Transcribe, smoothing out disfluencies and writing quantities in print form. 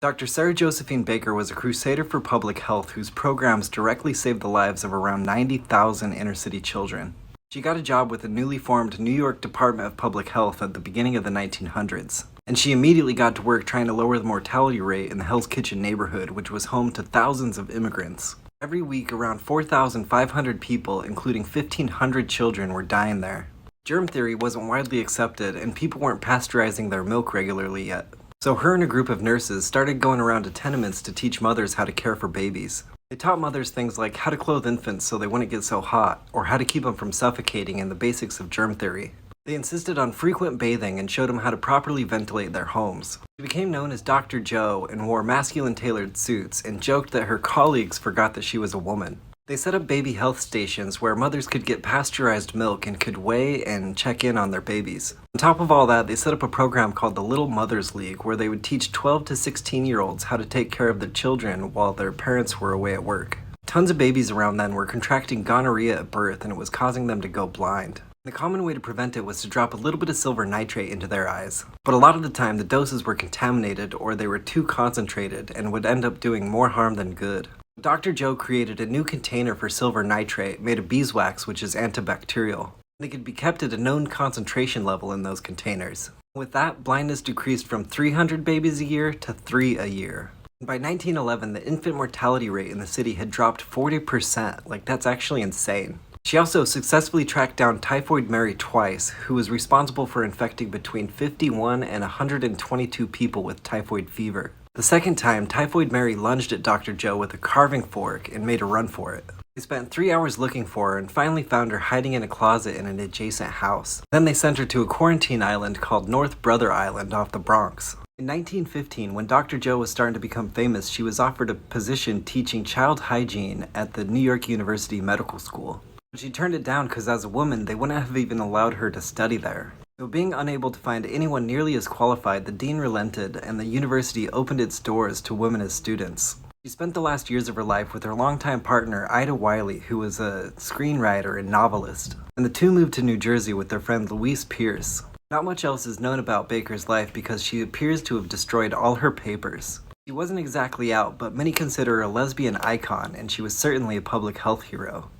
Dr. Sara Josephine Baker was a crusader for public health whose programs directly saved the lives of around 90,000 inner-city children. She got a job with the newly formed New York Department of Public Health at the beginning of the 1900s, and she immediately got to work trying to lower the mortality rate in the Hell's Kitchen neighborhood, which was home to thousands of immigrants. Every week, around 4,500 people, including 1,500 children, were dying there. Germ theory wasn't widely accepted, and people weren't pasteurizing their milk regularly yet. So her and a group of nurses started going around to tenements to teach mothers how to care for babies. They taught mothers things like how to clothe infants so they wouldn't get so hot, or how to keep them from suffocating, and the basics of germ theory. They insisted on frequent bathing and showed them how to properly ventilate their homes. She became known as Dr. Joe and wore masculine tailored suits and joked that her colleagues forgot that she was a woman. They set up baby health stations where mothers could get pasteurized milk and could weigh and check in on their babies. On top of all that, they set up a program called the Little Mothers League where they would teach 12 to 16-year-olds how to take care of their children while their parents were away at work. Tons of babies around then were contracting gonorrhea at birth, and it was causing them to go blind. The common way to prevent it was to drop a little bit of silver nitrate into their eyes. But a lot of the time, the doses were contaminated or they were too concentrated and would end up doing more harm than good. Dr. Joe created a new container for silver nitrate made of beeswax, which is antibacterial. They could be kept at a known concentration level in those containers. With that, blindness decreased from 300 babies a year to 3 a year. By 1911, the infant mortality rate in the city had dropped 40%. That's actually insane. She also successfully tracked down Typhoid Mary twice, who was responsible for infecting between 51 and 122 people with typhoid fever. The second time, Typhoid Mary lunged at Dr. Joe with a carving fork and made a run for it. They spent 3 hours looking for her and finally found her hiding in a closet in an adjacent house. Then they sent her to a quarantine island called North Brother Island off the Bronx. In 1915, when Dr. Joe was starting to become famous, she was offered a position teaching child hygiene at the New York University Medical School. But she turned it down because as a woman, they wouldn't have even allowed her to study there. So being unable to find anyone nearly as qualified, the dean relented and the university opened its doors to women as students. She spent the last years of her life with her longtime partner, Ida Wiley, who was a screenwriter and novelist, and the two moved to New Jersey with their friend Louise Pierce. Not much else is known about Baker's life because she appears to have destroyed all her papers. She wasn't exactly out, but many consider her a lesbian icon, and she was certainly a public health hero.